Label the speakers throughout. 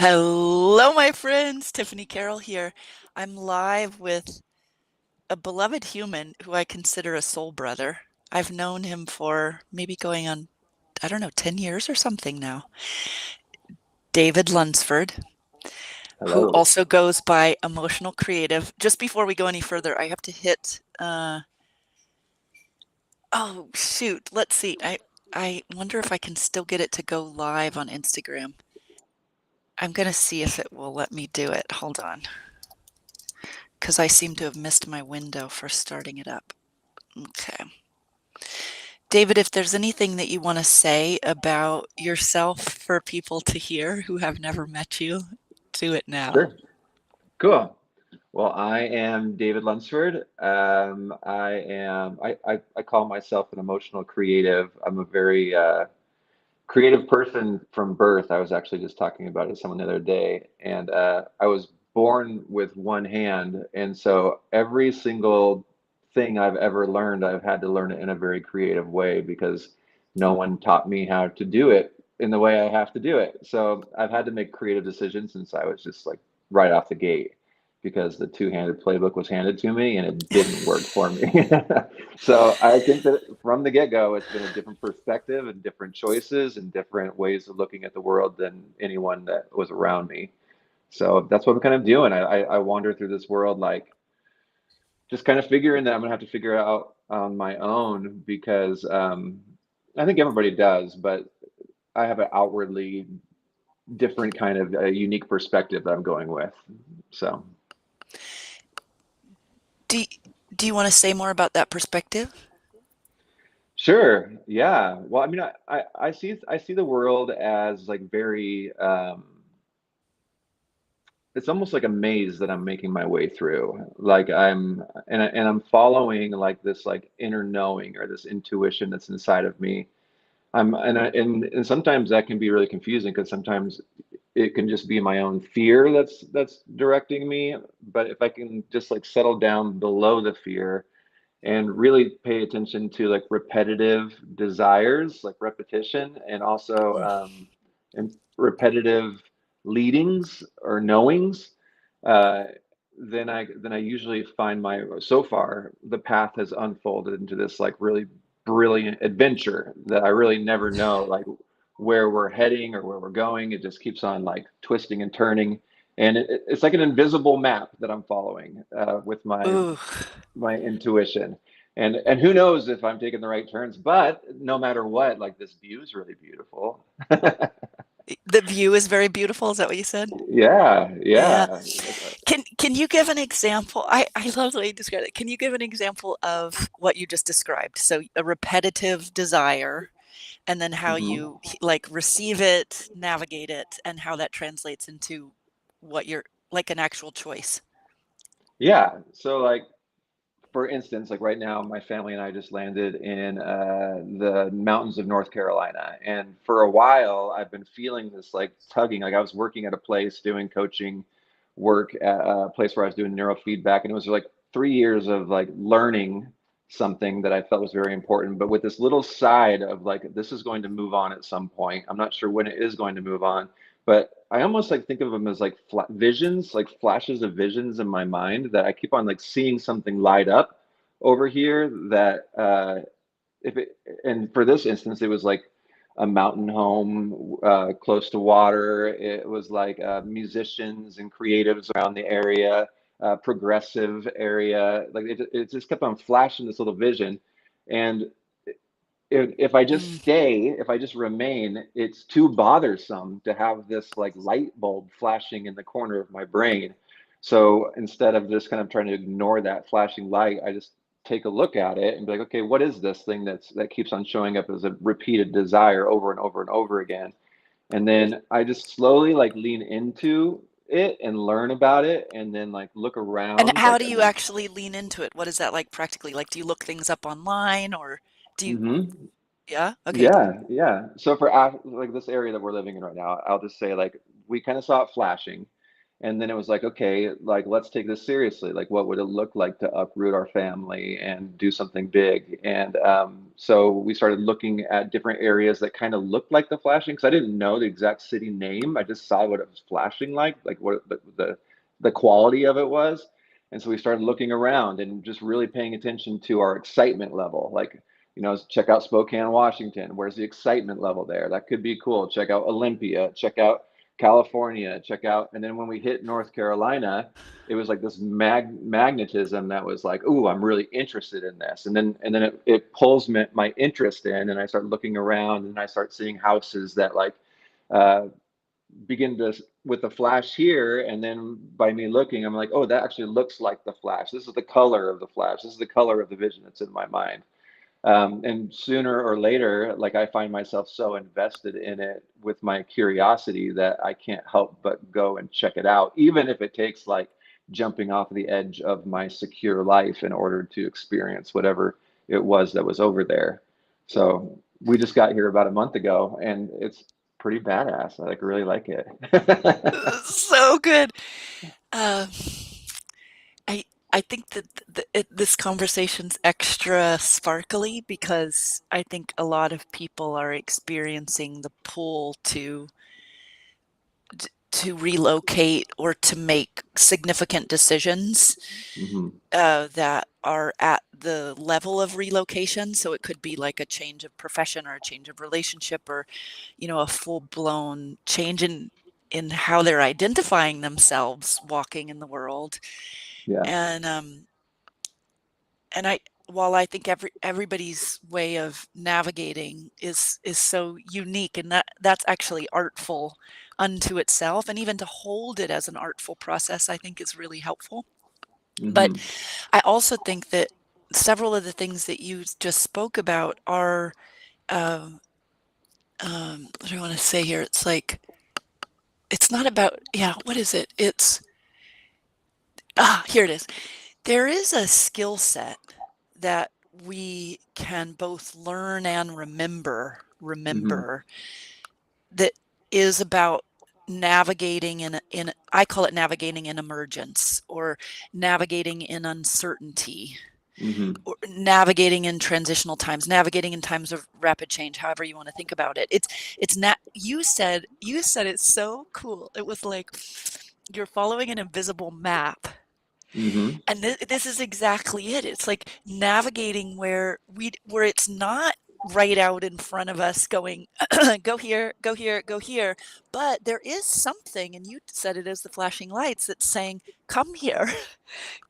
Speaker 1: Hello, my friends. Tiffany Carroll here. I'm live with a beloved human who I consider a soul brother. I've known him for maybe going on, I don't know, 10 years or something now. David Lunsford, who
Speaker 2: Hello.
Speaker 1: also goes by Emotional Creative. Just before we go any further, I have to hit, oh, shoot. Let's see. I wonder if I can still get it to go live on Instagram. I'm going to see if it will let me do it. Hold on. Because I seem to have missed my window for starting it up. Okay. David, if there's anything that you want to say about yourself for people to hear who have never met you, do it now.
Speaker 2: Sure. Cool. Well, I am David Lunsford. I call myself an emotional creative. I'm a very creative person from birth. I was actually just talking about it to someone the other day, and I was born with one hand, and so every single thing I've ever learned, I've had to learn it in a very creative way because no one taught me how to do it in the way I have to do it. So I've had to make creative decisions since I was just like right off the gate because the two-handed playbook was handed to me and it didn't work for me. So I think that from the get-go, it's been a different perspective and different choices and different ways of looking at the world than anyone that was around me. So that's what I'm kind of doing. I wander through this world like just kind of figuring that I'm gonna have to figure it out on my own because I think everybody does, but I have an outwardly different kind of unique perspective that I'm going with. So
Speaker 1: Do, do you want to say more about that perspective?
Speaker 2: sure, yeah. Well, I mean, I see the world as like very it's almost like a maze that I'm making my way through. Like I'm following like this like inner knowing or this intuition that's inside of me. And sometimes that can be really confusing because sometimes it can just be my own fear that's directing me. But if I can just like settle down below the fear and really pay attention to like repetitive desires, like repetition, and also and repetitive leadings or knowings, uh, then I usually find my so far the path has unfolded into this like really brilliant adventure that I really never know like where we're heading or where we're going. It just keeps on like twisting and turning, and it's like an invisible map that I'm following with
Speaker 1: Ooh,
Speaker 2: my intuition. And who knows if I'm taking the right turns, but no matter what, like this view is really beautiful.
Speaker 1: the view is very beautiful. Is that what you said?
Speaker 2: Yeah,
Speaker 1: Yeah.
Speaker 2: yeah.
Speaker 1: Can you give an example? I love the way you described it. Can you give an example of what you just described? So a repetitive desire, and then how
Speaker 2: Hmm.
Speaker 1: you like receive it, navigate it, and how that translates into what you're like an actual choice.
Speaker 2: Yeah. So like for instance, like right now, my family and I just landed in the mountains of North Carolina. And for a while, I've been feeling this like tugging. Like I was working at a place doing coaching work at a place where I was doing neurofeedback. And it was like 3 years of like learning something that I felt was very important. But with this little side of like, this is going to move on at some point. I'm not sure when it is going to move on. But I almost like think of them as like visions, like flashes of visions in my mind that I keep on like seeing something light up over here that if it and for this instance it was like a mountain home close to water. It was like musicians and creatives around the area, progressive area. Like it just kept on flashing this little vision, and if I just
Speaker 1: Mm.
Speaker 2: stay, if I just remain, it's too bothersome to have this like light bulb flashing in the corner of my brain. So instead of just kind of trying to ignore that flashing light, I just take a look at it and be like, okay, what is this thing that keeps on showing up as a repeated desire over and over and over again? And then I just slowly like lean into it and learn about it and then like look
Speaker 1: And
Speaker 2: around
Speaker 1: how
Speaker 2: like
Speaker 1: do you actually lean into it? What is that like practically? Like, do you look things up online or do you,
Speaker 2: mm-hmm.
Speaker 1: yeah? Okay.
Speaker 2: Yeah, yeah. So for like this area that we're living in right now, I'll just say like we kind of saw it flashing, And then it was like, okay, like let's take this seriously. Like, what would it look like to uproot our family and do something big? And so we started looking at different areas that kind of looked like the flashing, because I didn't know the exact city name. I just saw what it was flashing like what the quality of it was. And so we started looking around and just really paying attention to our excitement level. Like, check out Spokane, Washington. Where's the excitement level there? That could be cool. Check out Olympia. Check out California, check out. And then when we hit North Carolina, it was like this magnetism that was like, ooh, I'm really interested in this. And then it pulls my interest in, and I start looking around, and I start seeing houses that like uh, begin to with the flash here. And then by me looking, I'm like, oh, that actually looks like the flash. This is the color of the flash. This is the color of the vision that's in my mind. And sooner or later, like I find myself so invested in it with my curiosity that I can't help but go and check it out, even if it takes like jumping off the edge of my secure life in order to experience whatever it was that was over there. So we just got here about a month ago, and it's pretty badass. I like really like it.
Speaker 1: So good. Uh, I I think that this conversation's extra sparkly because I think a lot of people are experiencing the pull to relocate or to make significant decisions
Speaker 2: Hmm.
Speaker 1: that are at the level of relocation. So it could be like a change of profession or a change of relationship, or a full blown change in how they're identifying themselves walking in the world.
Speaker 2: Yeah.
Speaker 1: And and I while I think everybody's way of navigating is so unique, and that's actually artful unto itself, and even to hold it as an artful process, I think is really helpful. But
Speaker 2: Hmm.
Speaker 1: I also think that several of the things that you just spoke about are, um, what do I want to say here? It's like it's not about, yeah. What is it? Here it is. There is a skill set that we can both learn and
Speaker 2: Hmm.
Speaker 1: remember that is about navigating in I call it navigating in emergence, or navigating in uncertainty,
Speaker 2: Hmm.
Speaker 1: or navigating in transitional times, navigating in times of rapid change, however you want to think about it. It's not, you said it's so cool. It was like you're following an invisible map.
Speaker 2: Hmm.
Speaker 1: And this is exactly it. It's like navigating where it's not right out in front of us going, go here, go here, go here. But there is something, and you said it as the flashing lights, that's saying, come here,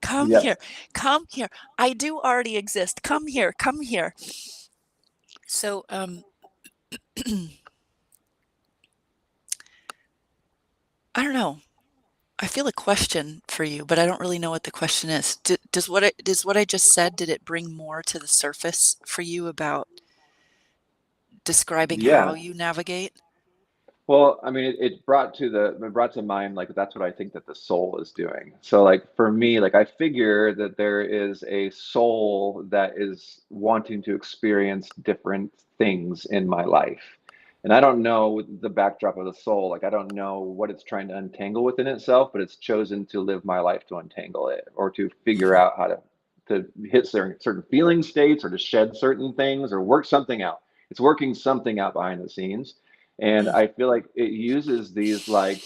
Speaker 1: come here,
Speaker 2: Yep.
Speaker 1: come here. I do already exist. Come here, come here. So I don't know. I feel a question for you, but I don't really know what the question is. Does what I just said, did it bring more to the surface for you about describing how
Speaker 2: Yeah.
Speaker 1: you navigate?
Speaker 2: Well, I mean, it brought to mind like that's what I think that the soul is doing. So like for me, like I figure that there is a soul that is wanting to experience different things in my life. And I don't know the backdrop of the soul. Like I don't know what it's trying to untangle within itself, but it's chosen to live my life to untangle it, or to figure
Speaker 1: Mhm.
Speaker 2: out how to hit certain feeling states, or to shed certain things, or work something out. It's working something out behind the scenes. And
Speaker 1: Mm.
Speaker 2: I feel like it uses these like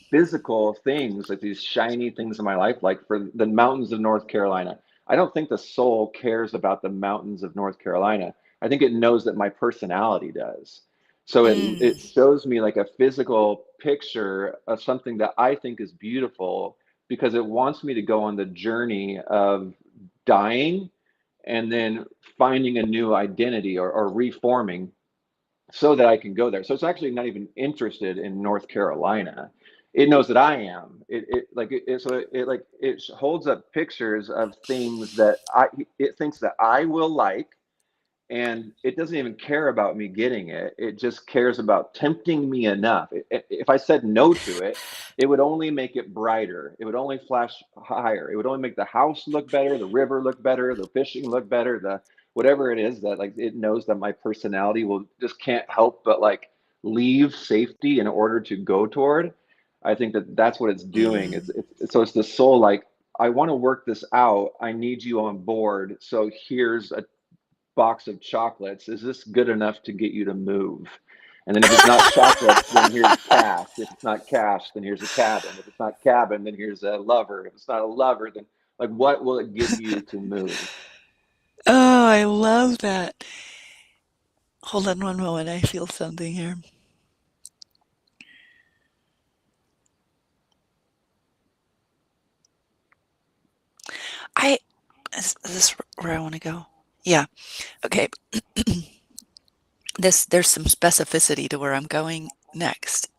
Speaker 2: physical things, like these shiny things in my life, like for the mountains of North Carolina. I don't think the soul cares about the mountains of North Carolina. I think it knows that my personality does. So
Speaker 1: Mm.
Speaker 2: it shows me like a physical picture of something that I think is beautiful, because it wants me to go on the journey of dying and then finding a new identity, or reforming, so that I can go there. So it's actually not even interested in North Carolina. It knows that I am. It holds up pictures of things that it thinks that I will like, and it doesn't even care about me getting it. It just cares about tempting me enough. If I said no to it, it would only make it brighter. It would only flash higher. It would only make the house look better, the river look better, the fishing look better, the whatever it is that like it knows that my personality will just can't help but like leave safety in order to go toward. I think that that's what it's doing.
Speaker 1: Mm.
Speaker 2: So it's the soul like, I want to work this out. I need you on board. So here's a box of chocolates. Is this good enough to get you to move? And then if it's not chocolates, then here's cash. If it's not cash, then here's a cabin. If it's not cabin, then here's a lover. If it's not a lover, then like what will it get you to move?
Speaker 1: Oh, I love that. Hold on one moment. I feel something here. I is this where I want to go? Yeah. Okay. There's some specificity to where I'm going next.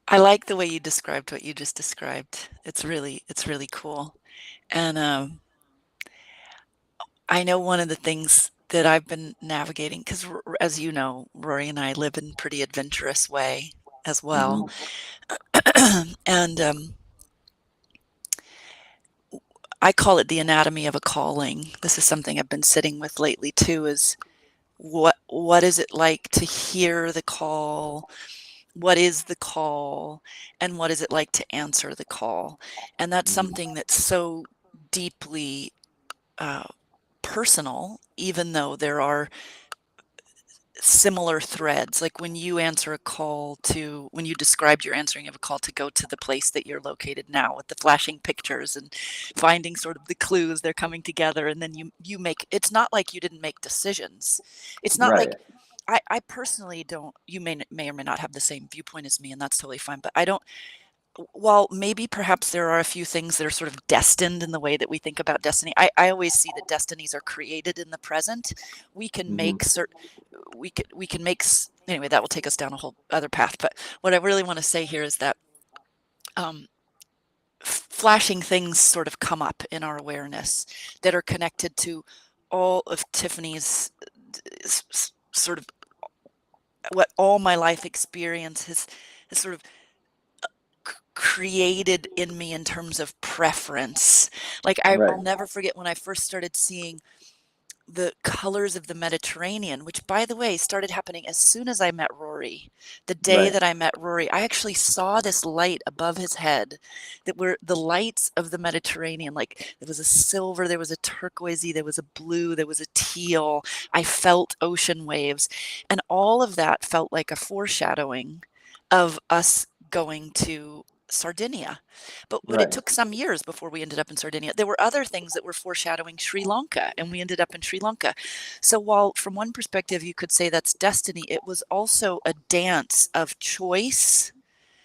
Speaker 1: I like the way you described what you just described. It's really cool. And I know one of the things that I've been navigating, because as you know, Rory and I live in pretty adventurous way as well.
Speaker 2: Hmm.
Speaker 1: And I call it the anatomy of a calling. This is something I've been sitting with lately too, is what is it like to hear the call? What is the call? And what is it like to answer the call? And that's
Speaker 2: Hmm.
Speaker 1: something that's so deeply uh, personal, even though there are similar threads. Like when you answer a call to, when you described your answering of a call to go to the place that you're located now with the flashing pictures and finding sort of the clues, they're coming together, and then you make, it's not like you didn't make decisions. It's not
Speaker 2: Right.
Speaker 1: like, I personally don't, you may or may not have the same viewpoint as me, and that's totally fine, but I don't, while maybe perhaps there are a few things that are sort of destined in the way that we think about destiny, I always see that destinies are created in the present. We can
Speaker 2: Hmm.
Speaker 1: make certain, we can make anyway, that will take us down a whole other path. But what I really want to say here is that um, flashing things sort of come up in our awareness that are connected to all of Tiffany's sort of what all my life experience has sort of created in me in terms of preference. Like
Speaker 2: Right.
Speaker 1: I'll never forget when I first started seeing the colors of the Mediterranean, which by the way started happening as soon as I met Rory. The day
Speaker 2: Right.
Speaker 1: that I met Rory, I actually saw this light above his head that were the lights of the Mediterranean. Like there was a silver, there was a turquoisey, there was a blue, there was a teal. I felt ocean waves. And all of that felt like a foreshadowing of us going to Sardinia. But it
Speaker 2: Right.
Speaker 1: took some years before we ended up in Sardinia. There were other things that were foreshadowing Sri Lanka, and we ended up in Sri Lanka. So while from one perspective you could say that's destiny, it was also a dance of choice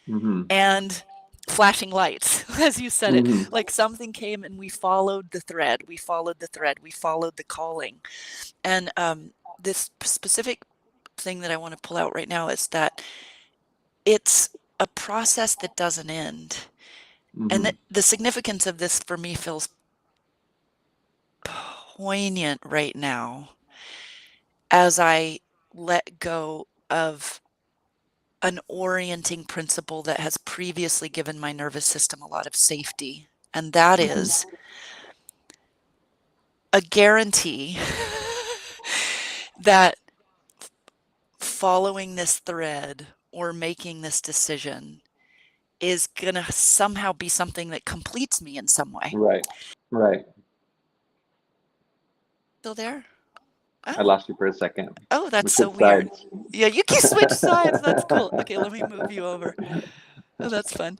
Speaker 2: Hmm.
Speaker 1: and flashing lights, as you said it.
Speaker 2: Hmm.
Speaker 1: Like something came and we followed the thread, we followed the thread, we followed the calling. And this specific thing that I want to pull out right now is that it's a process that doesn't end. And
Speaker 2: Hmm.
Speaker 1: the significance of this for me feels poignant right now as I let go of an orienting principle that has previously given my nervous system a lot of safety. And that
Speaker 2: Hmm.
Speaker 1: is a guarantee that following this thread or making this decision is going to somehow be something that completes me in some way.
Speaker 2: Right. Right.
Speaker 1: Still there?
Speaker 2: I
Speaker 1: Oh,
Speaker 2: lost you for a second.
Speaker 1: oh,
Speaker 2: We
Speaker 1: that's so
Speaker 2: switched
Speaker 1: weird.
Speaker 2: sides.
Speaker 1: Yeah, you can switch sides. That's cool. Okay, let me move you over. Oh, that's fun.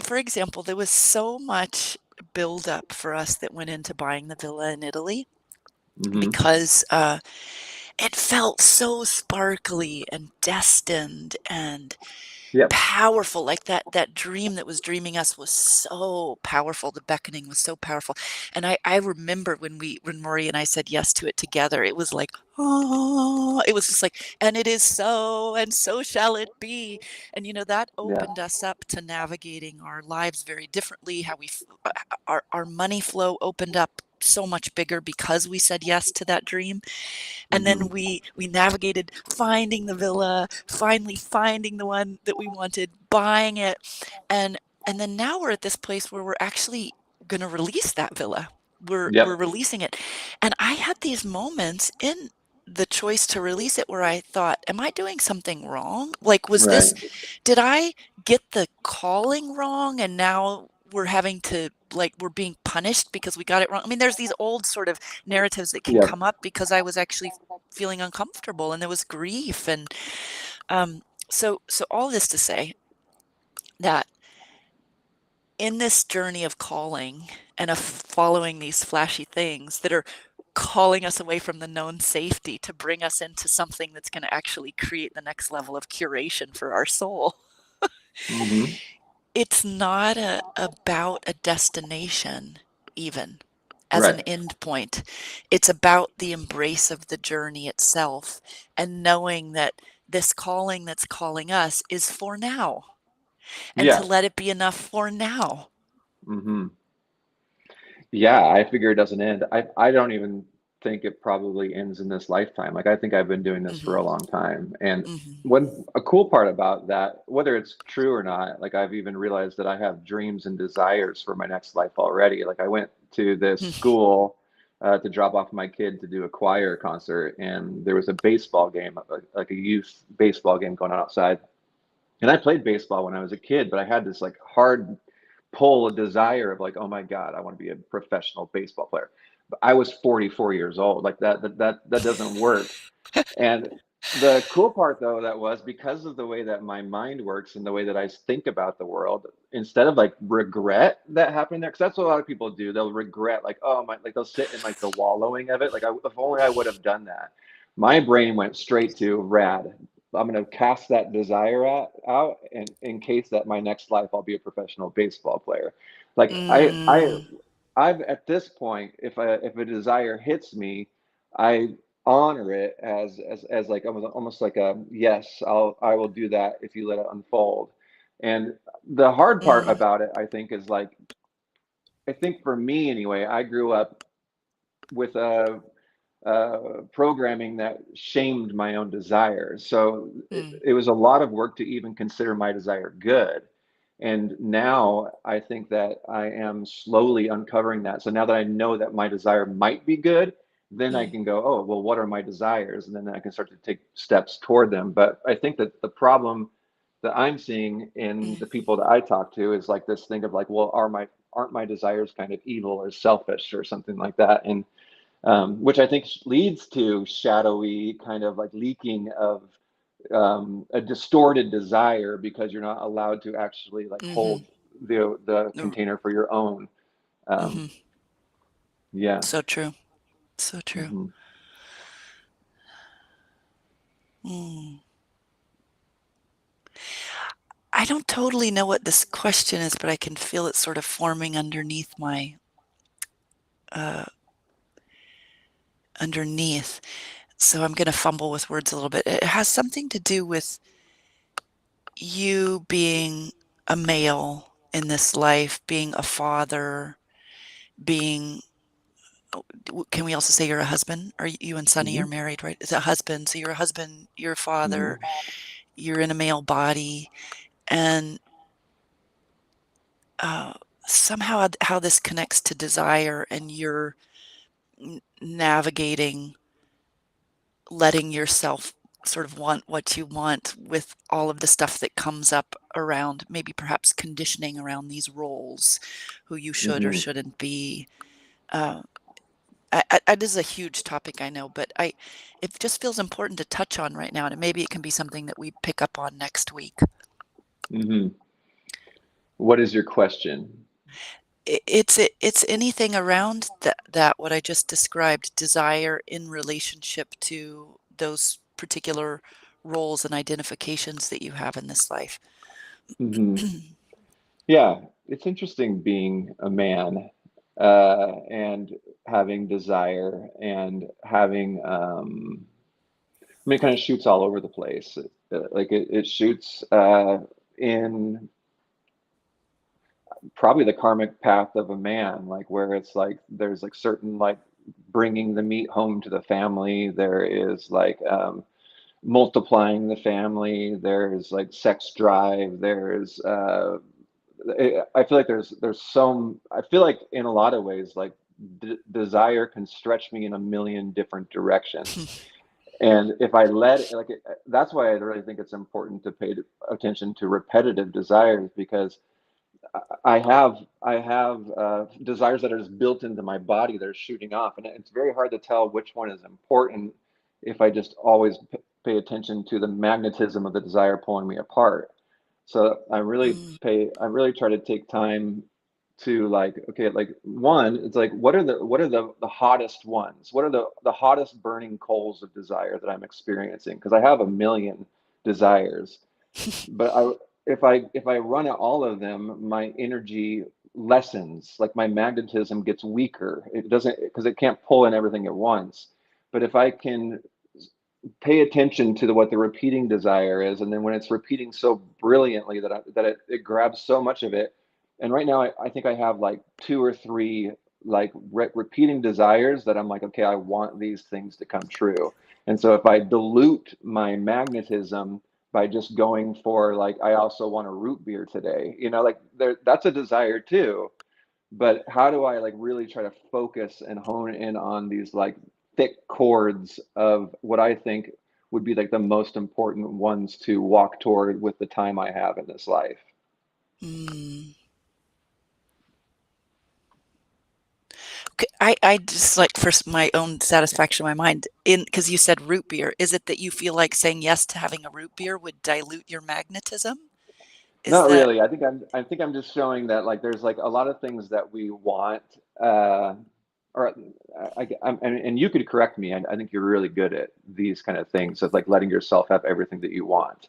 Speaker 1: For example, there was so much buildup for us that went into buying the villa in Italy
Speaker 2: Hmm.
Speaker 1: because it felt so sparkly and destined and
Speaker 2: Yep.
Speaker 1: powerful. Like that dream that was dreaming us was so powerful. The beckoning was so powerful. And I remember when Maury and I said yes to it together, it was like, oh, it was just like, and it is so, and so shall it be. And that
Speaker 2: Yeah.
Speaker 1: opened us up to navigating our lives very differently, how our money flow opened up so much bigger because we said yes to that dream. And
Speaker 2: Hmm.
Speaker 1: then we navigated finding the villa, finally finding the one that we wanted, buying it, and then now we're at this place where we're actually going to release that villa. we're
Speaker 2: Yep.
Speaker 1: releasing it. And I had these moments in the choice to release it where I thought, am I doing something wrong? Like,
Speaker 2: Right.
Speaker 1: did I get the calling wrong and now we're having to, like, we're being punished because we got it wrong? I mean, there's these old sort of narratives that can
Speaker 2: Yep.
Speaker 1: come up because I was actually feeling uncomfortable and there was grief. And um, so all this to say that in this journey of calling and of following these flashy things that are calling us away from the known safety to bring us into something that's going to actually create the next level of curation for our soul.
Speaker 2: Hmm.
Speaker 1: It's not about a destination, even as an
Speaker 2: Right.
Speaker 1: end point. It's about the embrace of the journey itself and knowing that this calling that's calling us is for now and to
Speaker 2: Yeah.
Speaker 1: let it be enough for now.
Speaker 2: Hmm. Yeah, I figure it doesn't end. I don't even think it probably ends in this lifetime. Like I think I've been doing this for
Speaker 1: Hmm.
Speaker 2: a long time. And
Speaker 1: Hmm.
Speaker 2: one a cool part about that, whether it's true or not, like I've even realized that I have dreams and desires for my next life already. Like I went to this school to drop off my kid to do a choir concert, and there was a baseball game, like a youth baseball game going on outside. And I played baseball when I was a kid, but I had this like hard pull, a desire of like, oh my God, I want to be a professional baseball player. But I was 44 years old. Like that doesn't work. And the cool part though, that was because of the way that my mind works and the way that I think about the world, instead of like regret that happened there, because that's what a lot of people do. They'll regret like, oh my, like they'll sit in like the wallowing of it. Like if only I would have done that. My brain went straight to rad. I'm going to cast that desire out, and in case that my next life I'll be a professional baseball player. Like
Speaker 1: Mm,
Speaker 2: I've at this point, if a desire hits me, I honor it as like almost like a yes, I will do that if you let it unfold. And the hard part
Speaker 1: mm,
Speaker 2: about it, I think, is like I think for me anyway, I grew up with a programming that shamed my own desires. So
Speaker 1: mm,
Speaker 2: it was a lot of work to even consider my desire good. And now I think that I am slowly uncovering that. So now that I know that my desire might be good, then I
Speaker 1: mm,
Speaker 2: can go, oh, well, what are my desires? And then I can start to take steps toward them. But I think that the problem that I'm seeing in
Speaker 1: mm,
Speaker 2: the people that I talk to is like this thing of like, well, aren't my desires kind of evil or selfish or something like that? And which I think leads to shadowy kind of like leaking of a distorted desire because you're not allowed to actually like
Speaker 1: mhm,
Speaker 2: hold the
Speaker 1: mm,
Speaker 2: container for your own. Um,
Speaker 1: mhm.
Speaker 2: yeah.
Speaker 1: So true. So true.
Speaker 2: Hmm.
Speaker 1: Mm. I don't totally know what this question is, but I can feel it sort of forming underneath my uh, underneath. So I'm going to fumble with words a little bit. It has something to do with you being a male in this life, being a father, being. Can we also say you're a husband? Are you and Sonny
Speaker 2: Hmm.
Speaker 1: are married, right? Is a husband? So you're a husband. You're a father.
Speaker 2: Hmm.
Speaker 1: You're in a male body, and uh, somehow how this connects to desire, and you're navigating letting yourself sort of want what you want with all of the stuff that comes up around maybe perhaps conditioning around these roles, who you should or
Speaker 2: Hmm.
Speaker 1: shouldn't be. Uh, this is a huge topic, I know, but it just feels important to touch on right now, and maybe it can be something that we pick up on next week.
Speaker 2: Hmm. What is your question?
Speaker 1: It's anything around that what I just described, desire in relationship to those particular roles and identifications that you have in this life.
Speaker 2: Hmm. Yeah, it's interesting being a man and having desire and having I mean, it kind of shoots all over the place. Like it shoots in probably the karmic path of a man, like where it's like there's like certain like bringing the meat home to the family. There is like multiplying the family. There's like sex drive. I feel like there's some. I feel like in a lot of ways, like desire can stretch me in a million different directions. And if I let it, like, that's why I really think it's important to pay attention to repetitive desires, because I have desires that are just built into my body that are shooting off, and it's very hard to tell which one is important if I just always pay attention to the magnetism of the desire pulling me apart. So
Speaker 1: Mm.
Speaker 2: I really try to take time to, like, okay, like, one, it's like, what are the hottest ones? What are the hottest burning coals of desire that I'm experiencing? Because I have a million desires, but if I run at all of them, my energy lessens, like my magnetism gets weaker. It doesn't, because it can't pull in everything at once. But if I can pay attention to what the repeating desire is, and then when it's repeating so brilliantly that it grabs so much of it. And right now I think I have like two or three, like, repeating desires that I'm like, okay, I want these things to come true. And so if I dilute my magnetism by just going for, like, I also want a root beer today, like, that's a desire too. But how do I, like, really try to focus and hone in on these, like, thick chords of what I think would be like the most important ones to walk toward with the time I have in this life?
Speaker 1: Mm. I just, like, for my own satisfaction in my mind, because you said root beer, is it that you feel like saying yes to having a root beer would dilute your magnetism? Is
Speaker 2: Not
Speaker 1: that?
Speaker 2: really. I think I'm just showing that, like, there's, like, a lot of things that we want, uh or and you could correct me. I think you're really good at these kind of things of, like, letting yourself have everything that you want.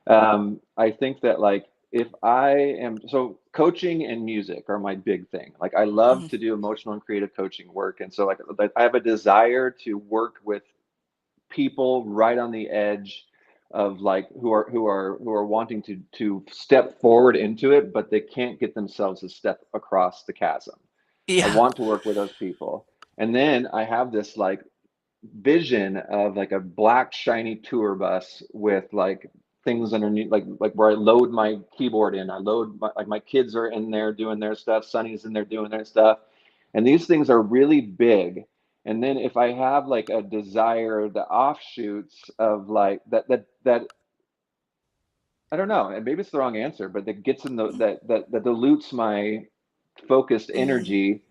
Speaker 2: I think that, like, if I am, so coaching and music are my big thing. Like, I love
Speaker 1: Mm.
Speaker 2: to do emotional and creative coaching work. And so, like, I have a desire to work with people right on the edge of, like, who are wanting to step forward into it, but they can't get themselves to step across the chasm. I
Speaker 1: Yeah.
Speaker 2: want to work with those people. And then I have this, like, vision of, like, a black shiny tour bus with, like, things underneath, like where I load my keyboard in. I load my, like, my kids are in there doing their stuff, Sonny's in there doing their stuff, and these things are really big. And then if I have, like, a desire, the offshoots of, like, that I don't know, and maybe it's the wrong answer, but that gets in the that dilutes my focused
Speaker 1: Mm.
Speaker 2: energy.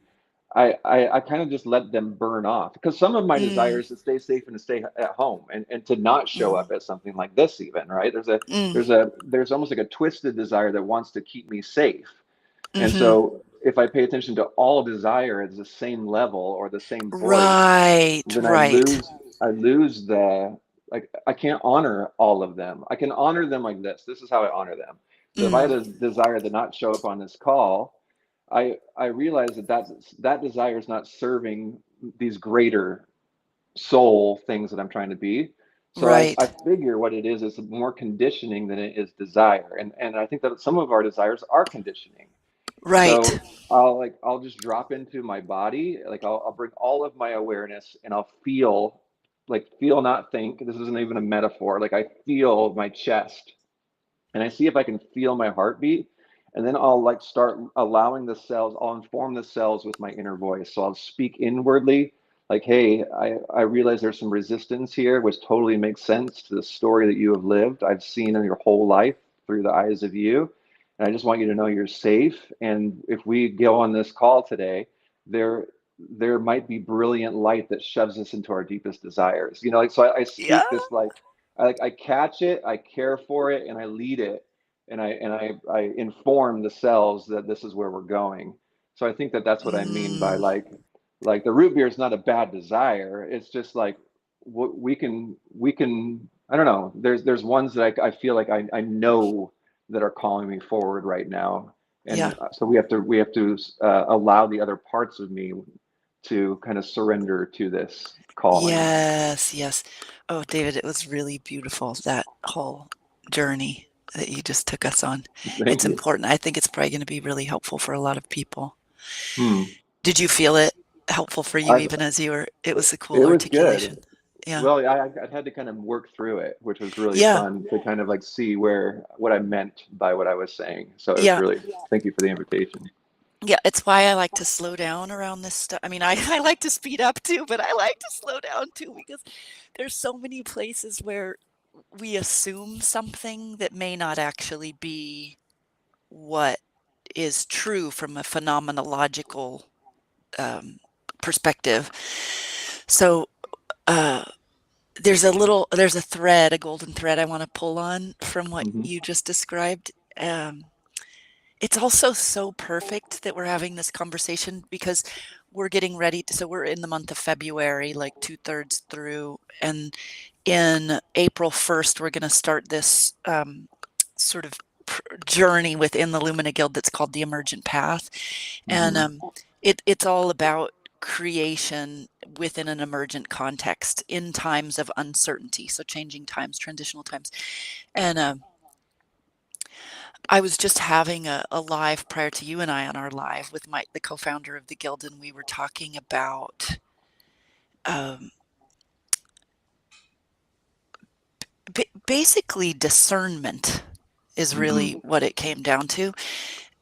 Speaker 2: I kind of just let them burn off, because some of my
Speaker 1: Mm.
Speaker 2: desires to stay safe and to stay at home, and to not show
Speaker 1: Mm.
Speaker 2: up at something like this, even, right?
Speaker 1: Mm.
Speaker 2: There's almost like a twisted desire that wants to keep me safe. And
Speaker 1: Mhm.
Speaker 2: so if I pay attention to all desire as the same level or the same voice,
Speaker 1: Right,
Speaker 2: then
Speaker 1: right.
Speaker 2: I lose the, like, I can't honor all of them. I can honor them like this. This is how I honor them. So if I
Speaker 1: Mm.
Speaker 2: had a desire to not show up on this call, I realize that desire is not serving these greater soul things that I'm trying to be. So I
Speaker 1: Right,
Speaker 2: figure what it is more conditioning than it is desire. And I think that some of our desires are conditioning.
Speaker 1: right.
Speaker 2: So I'll just drop into my body, like, I'll bring all of my awareness, and I'll feel, like, feel, not think. This isn't even a metaphor. Like, I feel my chest, and I see if I can feel my heartbeat. And then I'll, like, start allowing the cells, I'll inform the cells with my inner voice. So I'll speak inwardly, like, hey, I realize there's some resistance here, which totally makes sense to the story that you have lived. I've seen in your whole life through the eyes of you. And I just want you to know you're safe. And if we go on this call today, there might be brilliant light that shoves us into our deepest desires. Like, so I
Speaker 1: Yeah.
Speaker 2: speak this, like, I catch it, I care for it, and I lead it, and I inform the cells that this is where we're going. So I think that that's what I mean by,
Speaker 1: Mm.
Speaker 2: like the root beer is not a bad desire. It's just like, what we can I don't know. There's ones that I feel like I know that are calling me forward right now,
Speaker 1: Yeah.
Speaker 2: and so we have to allow the other parts of me to kind of surrender to this calling.
Speaker 1: Yes, yes. Oh, David, it was really beautiful, that whole journey that you just took us on.
Speaker 2: Thank
Speaker 1: It's
Speaker 2: you.
Speaker 1: important. I think it's probably gonna be really helpful for a lot of people.
Speaker 2: Hmm.
Speaker 1: Did you feel it helpful for you
Speaker 2: I,
Speaker 1: even as you were it was a
Speaker 2: it
Speaker 1: cool
Speaker 2: was good.
Speaker 1: articulation. Yeah.
Speaker 2: Well, I had to kind of work through it, which was really
Speaker 1: Yeah.
Speaker 2: fun to kind of, like, see what I meant by what I was saying. So it was
Speaker 1: Yeah.
Speaker 2: really, thank you for the invitation.
Speaker 1: Yeah, it's why I like to slow down around this stuff. I mean, I like to speed up too, but I like to slow down too because there's so many places where we assume something that may not actually be what is true from a phenomenological um, perspective. So uh, there's a thread, a golden thread I want to pull on from what
Speaker 2: Hmm.
Speaker 1: you just described. Um, It's also so perfect that we're having this conversation because we're getting ready to, so we're in the month of February, like 2/3 through, and in April 1st, we're gonna start this, sort of journey within the Lumina Guild that's called the Emergent Path, and,
Speaker 2: Hmm.
Speaker 1: it's all about creation within an emergent context in times of uncertainty, so changing times, transitional times, and, I was just having a live prior to you and I on our live with Mike, the co-founder of the guild, and we were talking about um, basically discernment is
Speaker 2: Hmm.
Speaker 1: really what it came down to,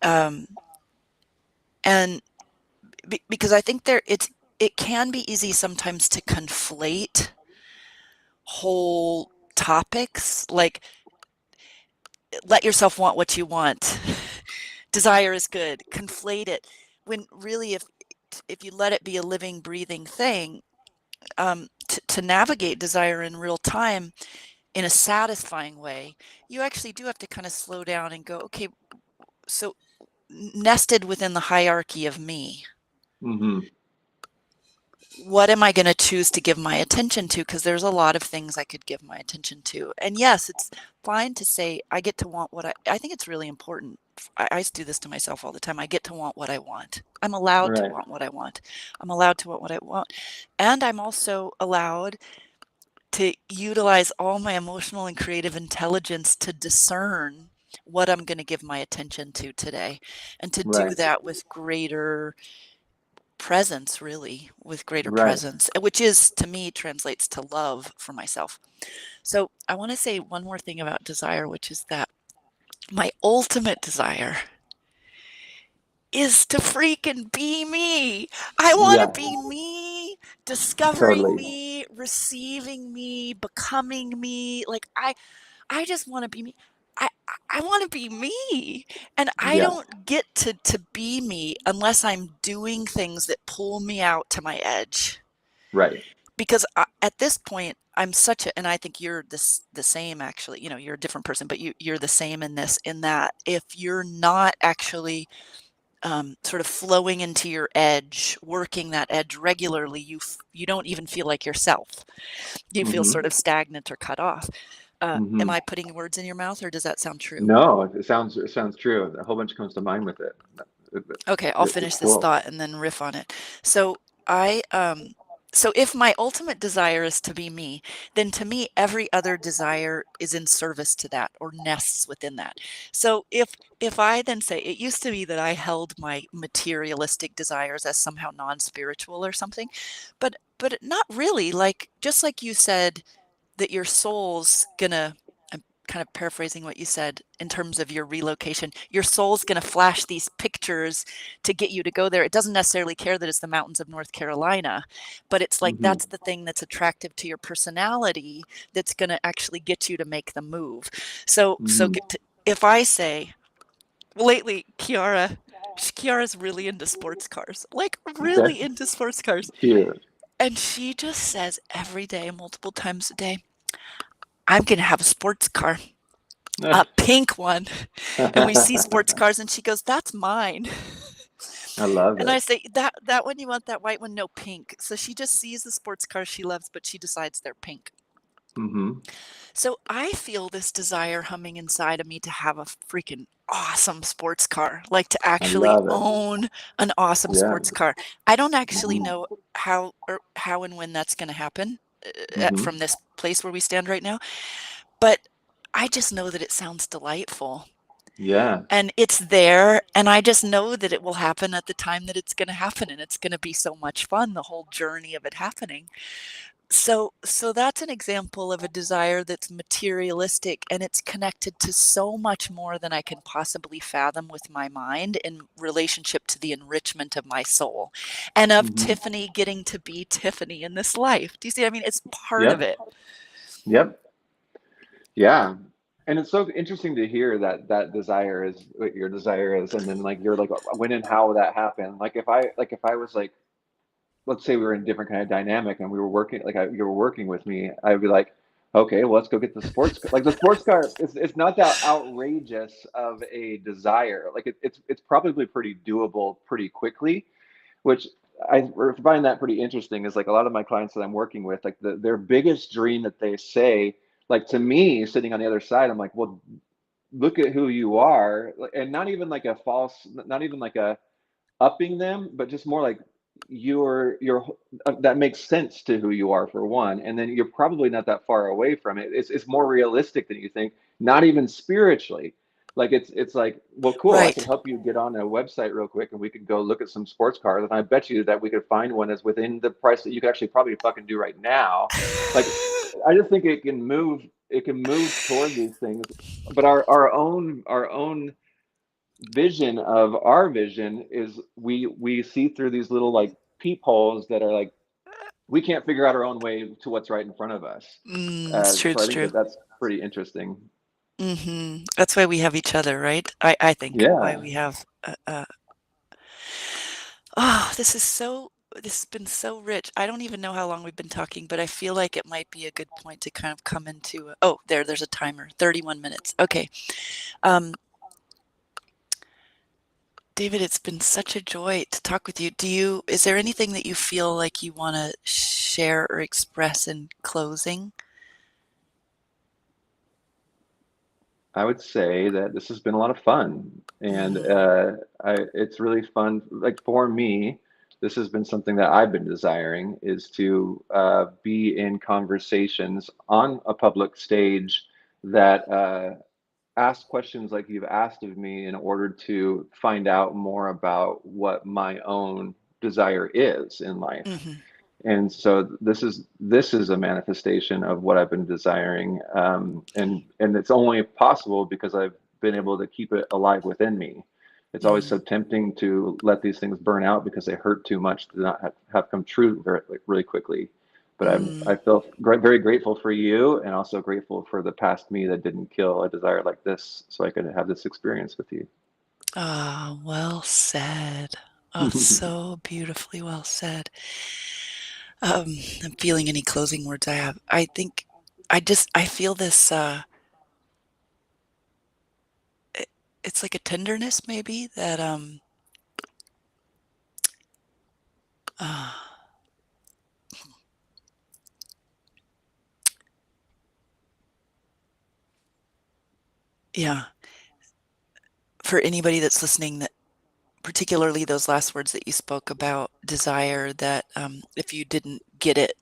Speaker 1: um, and because I think it can be easy sometimes to conflate whole topics, like let yourself want what you want. Desire is good. Conflate it when really, if you let it be a living, breathing thing, to navigate desire in real time in a satisfying way, you actually do have to kind of slow down and go, okay, so nested within the hierarchy of me,
Speaker 2: Hmm.
Speaker 1: what am I going to choose to give my attention to? Because there's a lot of things I could give my attention to. And yes, it's fine to say, I get to want what I think it's really important. I do this to myself all the time. I get to want what I want. I'm allowed to
Speaker 2: Right.
Speaker 1: want what I want. I'm allowed to want what I want. And I'm also allowed to utilize all my emotional and creative intelligence to discern what I'm going to give my attention to today, and to do
Speaker 2: Right.
Speaker 1: that with greater presence, really, with greater
Speaker 2: Right.
Speaker 1: presence, which is to me translates to love for myself. So I want to say one more thing about desire, which is that my ultimate desire is to freaking be me. I want to
Speaker 2: Yeah.
Speaker 1: be me, discovering
Speaker 2: Totally.
Speaker 1: me, receiving me, becoming me. Like I just want to be me. I want to be me. And I
Speaker 2: Yeah.
Speaker 1: don't get to be me unless I'm doing things that pull me out to my edge.
Speaker 2: Right.
Speaker 1: Because at this point, I'm such a, and I think you're the same actually, you're a different person, but you're the same in this, in that if you're not actually sort of flowing into your edge, working that edge regularly, you don't even feel like yourself. You feel
Speaker 2: Hmm.
Speaker 1: sort of stagnant or cut off. Am
Speaker 2: Hmm.
Speaker 1: I putting words in your mouth, or does that sound true?
Speaker 2: No, it sounds true. A whole bunch comes to mind with it.
Speaker 1: Okay, I'll
Speaker 2: It's
Speaker 1: finish this
Speaker 2: cool.
Speaker 1: thought and then riff on it. So I so if my ultimate desire is to be me, then to me every other desire is in service to that or nests within that. So if I then say, it used to be that I held my materialistic desires as somehow non-spiritual or something, but not really. Like, just like you said that your soul's gonna, I'm kind of paraphrasing what you said in terms of your relocation. Your soul's gonna flash these pictures to get you to go there. It doesn't necessarily care that it's the mountains of North Carolina, but it's like
Speaker 2: Hmm.
Speaker 1: that's the thing that's attractive to your personality that's gonna actually get you to make the move. So
Speaker 2: Hmm.
Speaker 1: if I say, well, lately, Kiara's really into sports cars, like
Speaker 2: Okay.
Speaker 1: really into sports cars.
Speaker 2: Cute.
Speaker 1: And she just says every day, multiple times a day, I'm going to have a sports car, a pink one. And we see sports cars and she goes, that's mine.
Speaker 2: I love
Speaker 1: And I
Speaker 2: it.
Speaker 1: say, that one you want, that white one? No, pink. So she just sees the sports cars she loves, but she decides they're pink.
Speaker 2: Hmm.
Speaker 1: So I feel this desire humming inside of me to have a freaking awesome sports car, like to
Speaker 2: I
Speaker 1: actually
Speaker 2: love it.
Speaker 1: own an awesome
Speaker 2: Yeah.
Speaker 1: sports car. I don't actually
Speaker 2: Hmm.
Speaker 1: know how and when that's going to happen
Speaker 2: Hmm.
Speaker 1: from this place where we stand right now, but I just know that it sounds delightful.
Speaker 2: Yeah.
Speaker 1: And it's there, and I just know that it will happen at the time that it's going to happen, and it's going to be so much fun, the whole journey of it happening. So that's an example of a desire that's materialistic, and it's connected to so much more than I can possibly fathom with my mind in relationship to the enrichment of my soul and of
Speaker 2: Hmm.
Speaker 1: Tiffany getting to be Tiffany in this life. Do you see what I mean? It's part of
Speaker 2: Yep.
Speaker 1: it.
Speaker 2: Yep. Yeah. And it's so interesting to hear that that desire is what your desire is, and then like you're like, when and how that happened. Like if I was like, let's say we were in a different kind of dynamic and we were working, you were working with me, I'd be like, okay, well, let's go get the sports car. Like the sports car, it's not that outrageous of a desire. Like it's probably pretty doable pretty quickly, which I find that pretty interesting. Is like a lot of my clients that I'm working with, like their biggest dream that they say, like to me, sitting on the other side, I'm like, well, look at who you are, and not even like a false, not even like a upping them, but just more like you're that makes sense to who you are for one, and then you're probably not that far away from it. It's more realistic than you think, not even spiritually. Like it's like, well, cool, I can
Speaker 1: Right.
Speaker 2: help you get on a website real quick and we could go look at some sports cars, and I bet you that we could find one that's within the price that you could actually probably fucking do right now. Like I just think it can move toward these things, but our own vision of our vision is we see through these little like peepholes that are like we can't figure out our own way to what's right in front of us.
Speaker 1: It's true.
Speaker 2: So I
Speaker 1: It's
Speaker 2: think
Speaker 1: true.
Speaker 2: that that's pretty interesting.
Speaker 1: That's why we have each other, right? I think why
Speaker 2: Yeah,
Speaker 1: we have. Oh, this has been so rich. I don't even know how long we've been talking, but I feel like it might be a good point to kind of come into oh, there's a timer, 31 minutes. Okay. Um, David, it's been such a joy to talk with you. Is there anything that you feel like you want to share or express in closing?
Speaker 2: I would say that this has been a lot of fun, and
Speaker 1: Hmm.
Speaker 2: it's really fun. Like for me, this has been something that I've been desiring, is to be in conversations on a public stage that ask questions like you've asked of me in order to find out more about what my own desire is in life.
Speaker 1: Hmm.
Speaker 2: And so this is a manifestation of what I've been desiring, and it's only possible because I've been able to keep it alive within me. It's always so
Speaker 1: Mm.
Speaker 2: tempting to let these things burn out because they hurt too much to not have come true very, like, really quickly. But I
Speaker 1: Mm.
Speaker 2: feel very grateful for you, and also grateful for the past me that didn't kill a desire like this, so I could have this experience with you.
Speaker 1: Ah, well said. Oh, so beautifully well said. I'm feeling any closing words I have. I think I feel this it, it's like a tenderness maybe that uh yeah, for anybody that's listening, that particularly those last words that you spoke about desire, that if you didn't get it,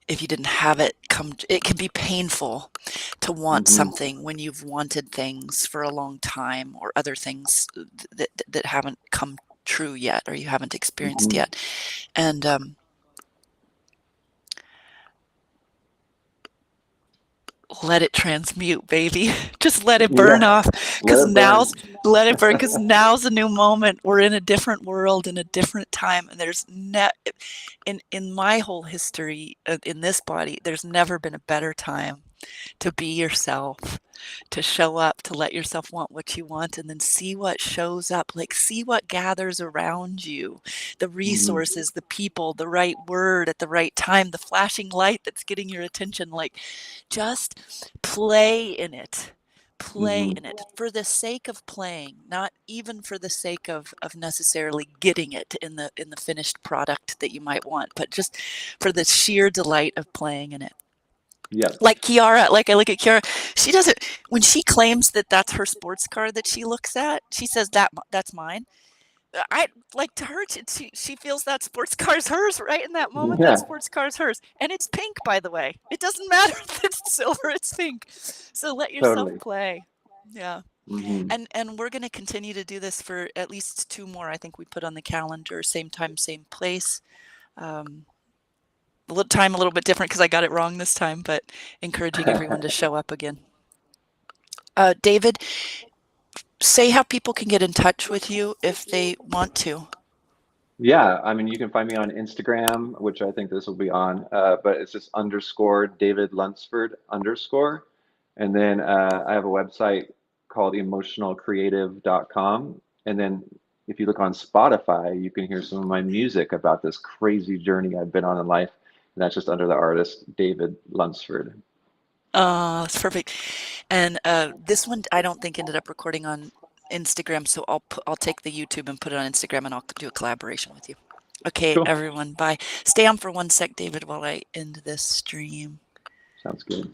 Speaker 1: if you didn't have it come, it can be painful to want
Speaker 2: Hmm.
Speaker 1: something when you've wanted things for a long time, or other things that haven't come true yet, or you haven't experienced
Speaker 2: Hmm.
Speaker 1: yet. And let it transmute, baby. Just let it burn
Speaker 2: Yeah,
Speaker 1: off,
Speaker 2: let
Speaker 1: because
Speaker 2: it burn.
Speaker 1: let it burn, because now's a new moment. We're in a different world, in a different time, and in my whole history in this body, there's never been a better time to be yourself, to show up, to let yourself want what you want, and then see what shows up. Like, see what gathers around you, the
Speaker 2: Hmm.
Speaker 1: resources, the people, the right word at the right time, the flashing light that's getting your attention. Like, just play in it. Play
Speaker 2: Hmm.
Speaker 1: in it for the sake of playing, not even for the sake of necessarily getting it in the finished product that you might want, but just for the sheer delight of playing in it.
Speaker 2: Yep.
Speaker 1: Like Kiara, like I look at Kiara, she doesn't, when she claims that that's her sports car that she looks at, she says that's mine. I like, to her, she feels that sports car is hers right in that moment. That
Speaker 2: Yeah,
Speaker 1: sports car is hers, and it's pink, by the way. It doesn't matter if it's silver; it's pink. So let yourself
Speaker 2: totally.
Speaker 1: play. Yeah,
Speaker 2: Hmm.
Speaker 1: and we're going to continue to do this for at least two more. I think we put on the calendar, same time, same place. Um, time a little bit different because I got it wrong this time, but encouraging everyone to show up again. David, say how people can get in touch with you if they want to.
Speaker 2: Yeah, I mean, you can find me on Instagram, which I think this will be on, but it's just underscore David Lunsford underscore. And then I have a website called emotionalcreative.com. And then if you look on Spotify, you can hear some of my music about this crazy journey I've been on in life. And that's just under the artist David Lunsford.
Speaker 1: That's perfect. And this one I don't think ended up recording on Instagram, so I'll take the YouTube and put it on Instagram, and I'll do a collaboration with you. Okay,
Speaker 2: Cool.
Speaker 1: everyone, bye. Stay on for 1 sec, David, while I end this stream.
Speaker 2: Sounds good.